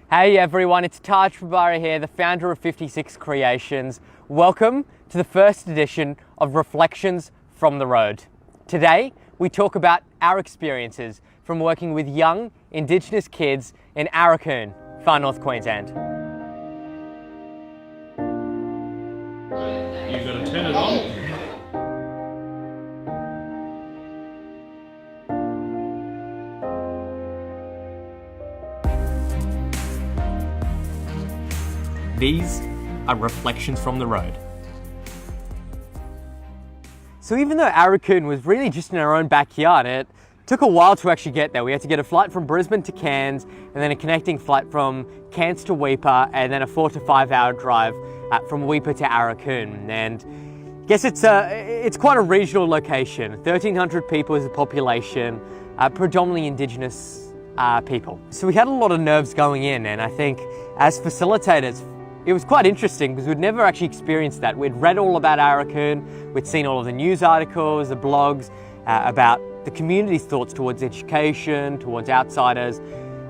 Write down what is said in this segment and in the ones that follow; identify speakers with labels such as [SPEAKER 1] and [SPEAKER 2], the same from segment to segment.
[SPEAKER 1] Hey everyone, it's Taj Prabhara here, the founder of 56 Creations. Welcome to the first edition of Reflections from the Road. Today, we talk about our experiences from working with young Indigenous kids in Aurukun, far north Queensland.
[SPEAKER 2] You've got to turn it on.
[SPEAKER 1] These are Reflections from the Road. So even though Aurukun was really just in our own backyard, it took a while to actually get there. We had to get a flight from Brisbane to Cairns, and then a connecting flight from Cairns to Weipa, and then a 4 to 5 hour drive from Weipa to Aurukun. And I guess it's quite a regional location. 1,300 people is the population, predominantly Indigenous people. So we had a lot of nerves going in, and I think as facilitators, it was quite interesting because we'd never actually experienced that. We'd read all about Aurukun, we'd seen all of the news articles, the blogs about the community's thoughts towards education, towards outsiders.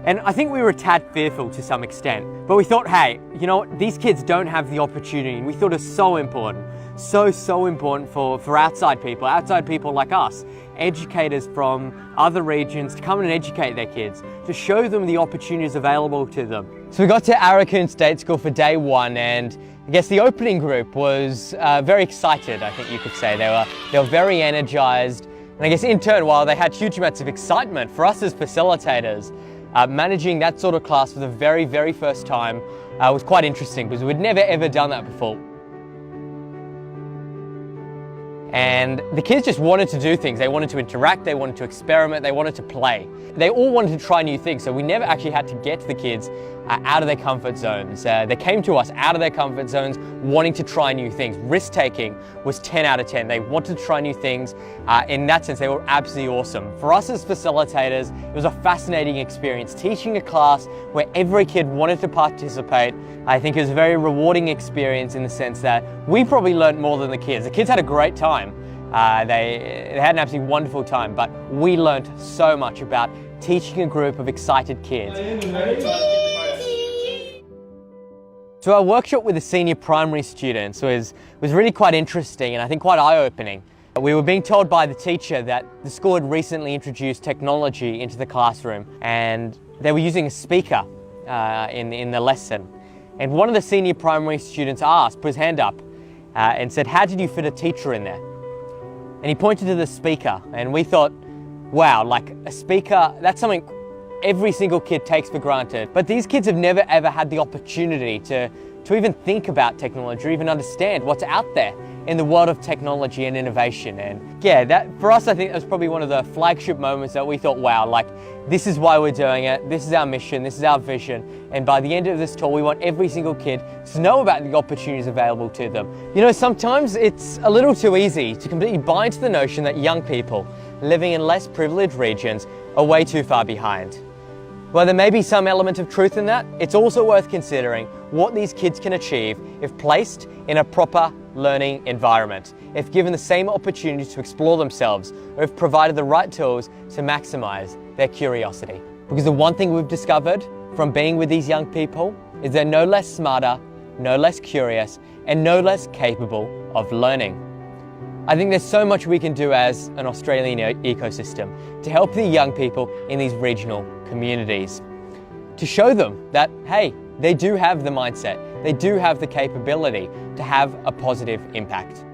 [SPEAKER 1] And I think we were a tad fearful to some extent. But we thought, hey, you know what? These kids don't have the opportunity. And we thought it was so important. So important for outside people like us, educators from other regions to come and educate their kids, to show them the opportunities available to them. So we got to Aurukun State School for day one, and I guess the opening group was very excited, I think you could say. They were very energized. And I guess in turn, while they had huge amounts of excitement, for us as facilitators, managing that sort of class for the very first time was quite interesting because we'd never ever done that before. And the kids just wanted to do things. They wanted to interact, they wanted to experiment, they wanted to play. They all wanted to try new things, so we never actually had to get the kids out of their comfort zones. They came to us out of their comfort zones, wanting to try new things. Risk-taking was 10 out of 10. They wanted to try new things. In that sense, they were absolutely awesome. For us as facilitators, it was a fascinating experience. Teaching a class where every kid wanted to participate, I think it was a very rewarding experience in the sense that we probably learned more than the kids. The kids had a great time. They had an absolutely wonderful time, but we learned so much about teaching a group of excited kids. So our workshop with the senior primary students was really quite interesting and I think quite eye-opening. We were being told by the teacher that the school had recently introduced technology into the classroom and they were using a speaker in the lesson. And one of the senior primary students asked, put his hand up and said, "How did you fit a teacher in there?" And he pointed to the speaker and we thought, wow, like a speaker, that's something every single kid takes for granted. But these kids have never ever had the opportunity to even think about technology or even understand what's out there in the world of technology and innovation. And yeah, that for us, I think that was probably one of the flagship moments that we thought, wow, like this is why we're doing it. This is our mission, this is our vision. And by the end of this tour, we want every single kid to know about the opportunities available to them. You know, sometimes it's a little too easy to completely buy into the notion that young people living in less privileged regions are way too far behind. While there may be some element of truth in that, it's also worth considering what these kids can achieve if placed in a proper learning environment, if given the same opportunities to explore themselves, or if provided the right tools to maximize their curiosity. Because the one thing we've discovered from being with these young people is they're no less smarter, no less curious, and no less capable of learning. I think there's so much we can do as an Australian ecosystem to help the young people in these regional communities, to show them that, hey, they do have the mindset, they do have the capability to have a positive impact.